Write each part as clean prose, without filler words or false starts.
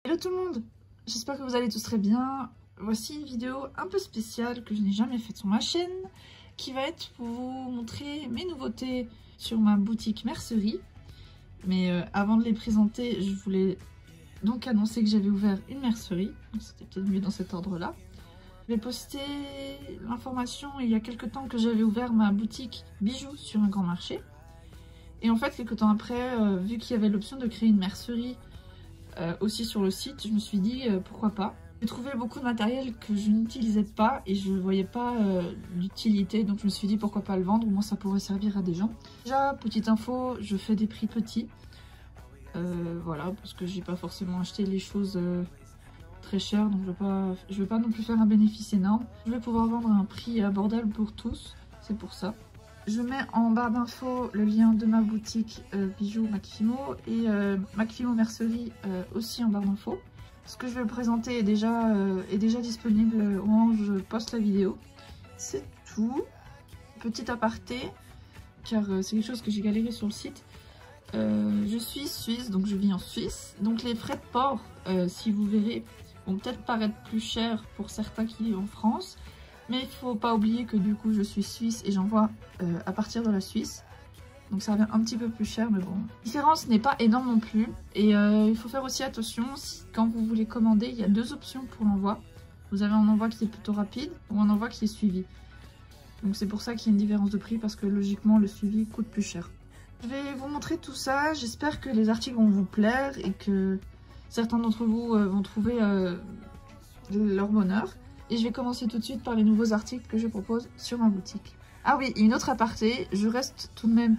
Hello tout le monde, j'espère que vous allez tous très bien. Voici une vidéo un peu spéciale que je n'ai jamais faite sur ma chaîne, qui va être pour vous montrer mes nouveautés sur ma boutique mercerie. Mais avant de les présenter, je voulais donc annoncer que j'avais ouvert une mercerie, donc c'était peut-être mieux dans cet ordre-là. J'ai posté l'information il y a quelques temps que j'avais ouvert ma boutique bijoux sur un grand marché. Et en fait, quelques temps après, vu qu'il y avait l'option de créer une mercerie aussi sur le site, je me suis dit pourquoi pas. J'ai trouvé beaucoup de matériel que je n'utilisais pas et je ne voyais pas l'utilité, donc je me suis dit pourquoi pas le vendre, au moins ça pourrait servir à des gens. Déjà, petite info, je fais des prix petits, voilà, parce que j'ai pas forcément acheté les choses très chères, donc je vais pas non plus faire un bénéfice énorme. Je vais pouvoir vendre à un prix abordable pour tous, c'est pour ça. Je mets en barre d'infos le lien de ma boutique bijoux Macfimo et Macfimo mercerie aussi en barre d'infos. Ce que je vais présenter est déjà disponible au moment où je poste la vidéo. C'est tout. Petit aparté, car c'est quelque chose que j'ai galéré sur le site. Je suis suisse, donc je vis en Suisse. Donc les frais de port, si vous verrez, vont peut-être paraître plus chers pour certains qui vivent en France. Mais il ne faut pas oublier que du coup je suis suisse et j'envoie à partir de la Suisse. Donc ça revient un petit peu plus cher, mais bon. La différence n'est pas énorme non plus. Et il faut faire aussi attention, quand vous voulez commander, il y a deux options pour l'envoi. Vous avez un envoi qui est plutôt rapide ou un envoi qui est suivi. Donc c'est pour ça qu'il y a une différence de prix, parce que logiquement le suivi coûte plus cher. Je vais vous montrer tout ça, j'espère que les articles vont vous plaire et que certains d'entre vous vont trouver leur bonheur. Et je vais commencer tout de suite par les nouveaux articles que je propose sur ma boutique. Ah oui, une autre aparté, je reste tout de même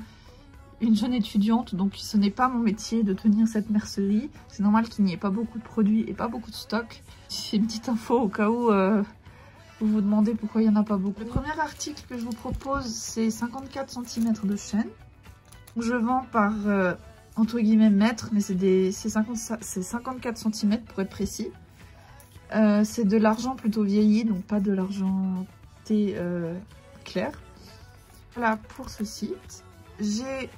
une jeune étudiante, donc ce n'est pas mon métier de tenir cette mercerie. C'est normal qu'il n'y ait pas beaucoup de produits et pas beaucoup de stock. C'est une petite info au cas où vous vous demandez pourquoi il n'y en a pas beaucoup. Le premier article que je vous propose, c'est 54 cm de chaîne. Je vends par, entre guillemets, mètre, mais c'est 54 cm pour être précis. C'est de l'argent plutôt vieilli, donc pas de l'argent clair. Voilà pour ce site. J'ai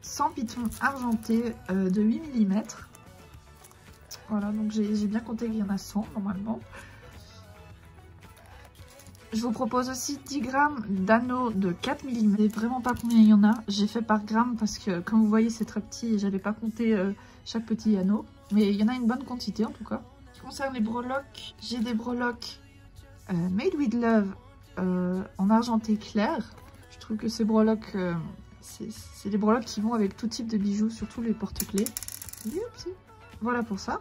100 pitons argentés de 8 mm. Voilà, donc j'ai bien compté qu'il y en a 100 normalement. Je vous propose aussi 10 grammes d'anneaux de 4 mm. Je ne sais vraiment pas combien il y en a. J'ai fait par gramme parce que, comme vous voyez, c'est très petit et j'avais pas compté chaque petit anneau. Mais il y en a une bonne quantité en tout cas. Concernant les breloques, j'ai des breloques Made with Love en argenté clair. Je trouve que ces breloques, c'est des breloques qui vont avec tout type de bijoux, surtout les porte-clés. Voilà pour ça.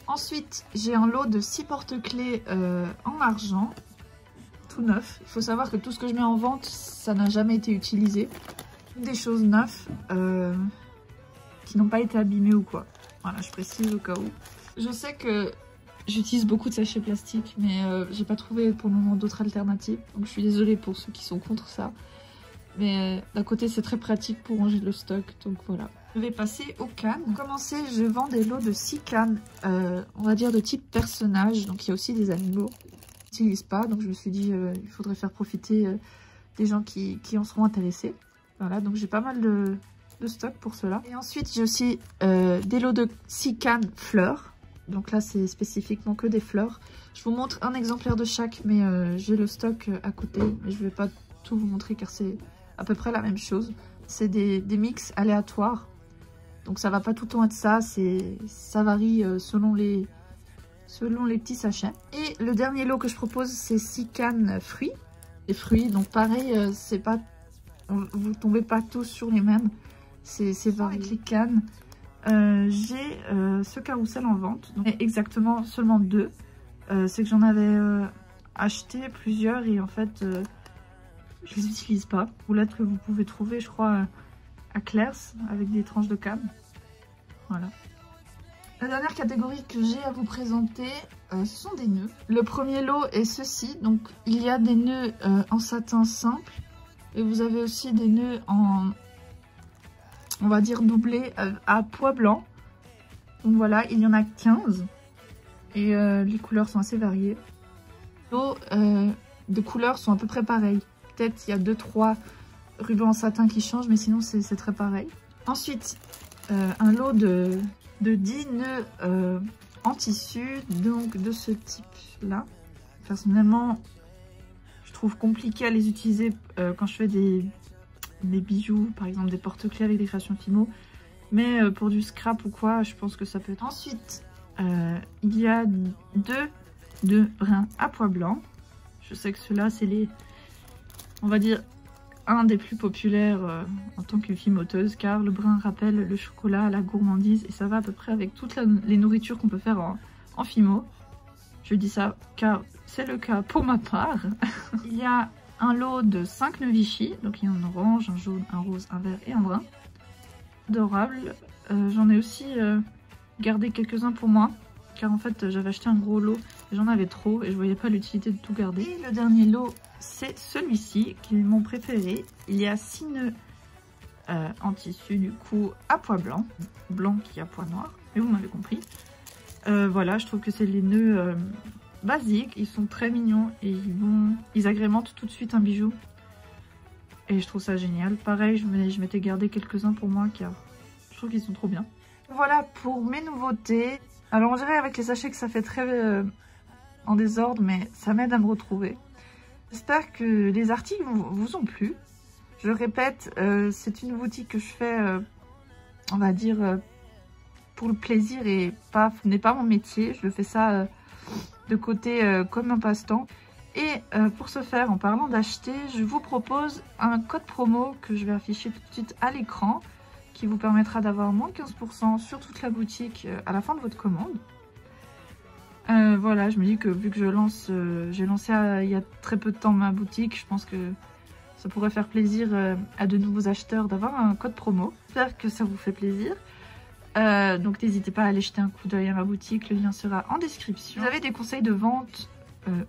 Ensuite, j'ai un lot de 6 porte-clés en argent, tout neuf. Il faut savoir que tout ce que je mets en vente, ça n'a jamais été utilisé. Des choses neuves qui n'ont pas été abîmées ou quoi. Voilà, je précise au cas où. Je sais que j'utilise beaucoup de sachets plastiques, mais j'ai pas trouvé pour le moment d'autres alternatives. Donc je suis désolée pour ceux qui sont contre ça. Mais d'un côté, c'est très pratique pour ranger le stock. Donc voilà. Je vais passer aux cannes. Pour commencer, je vends des lots de 6 cannes, on va dire de type personnage. Donc il y a aussi des animaux qui n'utilisent pas. Donc je me suis dit, il faudrait faire profiter des gens qui en seront intéressés. Voilà, donc j'ai pas mal de stock pour cela. Et ensuite, j'ai aussi des lots de 6 cannes fleurs. Donc là, c'est spécifiquement que des fleurs. Je vous montre un exemplaire de chaque, mais j'ai le stock à côté. Mais je ne vais pas tout vous montrer car c'est à peu près la même chose. C'est des mix aléatoires. Donc ça va pas tout le temps être ça. Ça varie selon les petits sachets. Et le dernier lot que je propose, c'est 6 cannes fruits. Les fruits, donc pareil, c'est pas, vous tombez pas tous sur les mêmes. C'est varié avec les cannes. J'ai ce carrousel en vente, donc exactement seulement 2. C'est que j'en avais acheté plusieurs et en fait je les utilise pas. Roulettes que vous pouvez trouver, je crois, à Claire's avec des tranches de canne. Voilà. La dernière catégorie que j'ai à vous présenter, ce sont des nœuds. Le premier lot est ceci, donc il y a des nœuds en satin simple et vous avez aussi des nœuds en, on va dire, doublé à pois blanc. Donc voilà, il y en a 15 et les couleurs sont assez variées. Les lots de couleurs sont à peu près pareils. Peut-être il y a 2-3 rubans en satin qui changent, mais sinon c'est très pareil. Ensuite, un lot de 10 nœuds en tissu, donc de ce type là. Personnellement, je trouve compliqué à les utiliser quand je fais des bijoux, par exemple des porte-clés avec des créations Fimo. Mais pour du scrap ou quoi, je pense que ça peut être. Ensuite, il y a deux brins à pois blanc. Je sais que ceux-là, c'est les, on va dire, un des plus populaires en tant que fimoteuse, car le brun rappelle le chocolat, la gourmandise, et ça va à peu près avec toutes les nourritures qu'on peut faire en Fimo. Je dis ça car c'est le cas pour ma part. Il y a un lot de 5 nœuds Vichy, donc il y a un orange, un jaune, un rose, un vert et un brun. Adorable. J'en ai aussi gardé quelques-uns pour moi, car en fait j'avais acheté un gros lot, j'en avais trop et je voyais pas l'utilité de tout garder. Et le dernier lot, c'est celui-ci qui est mon préféré. Il y a 6 nœuds en tissu du coup à pois blanc, blanc qui a pois noir, mais vous m'avez compris. Voilà, je trouve que c'est les nœuds basiques, ils sont très mignons et ils agrémentent tout de suite un bijou. Et je trouve ça génial. Pareil, je m'étais gardé quelques-uns pour moi car je trouve qu'ils sont trop bien. Voilà pour mes nouveautés. Alors on dirait avec les sachets que ça fait très en désordre, mais ça m'aide à me retrouver. J'espère que les articles vous ont plu. Je le répète, c'est une boutique que je fais, on va dire, pour le plaisir et n'est pas mon métier. Je le fais ça de côté comme un passe-temps. Et pour ce faire, en parlant d'acheter, je vous propose un code promo que je vais afficher tout de suite à l'écran qui vous permettra d'avoir moins 15% sur toute la boutique à la fin de votre commande. Voilà, je me dis que vu que j'ai lancé il y a très peu de temps ma boutique, je pense que ça pourrait faire plaisir à de nouveaux acheteurs d'avoir un code promo. J'espère que ça vous fait plaisir. Donc n'hésitez pas à aller jeter un coup d'œil à ma boutique, le lien sera en description. Si vous avez des conseils de vente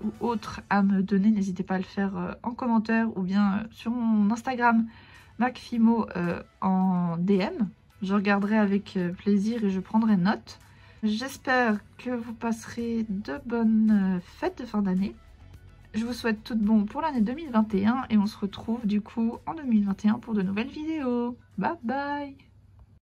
ou autres à me donner, n'hésitez pas à le faire en commentaire ou bien sur mon Instagram MacFimo en DM. Je regarderai avec plaisir et je prendrai note. J'espère que vous passerez de bonnes fêtes de fin d'année. Je vous souhaite tout de bon pour l'année 2021 et on se retrouve du coup en 2021 pour de nouvelles vidéos. Bye bye!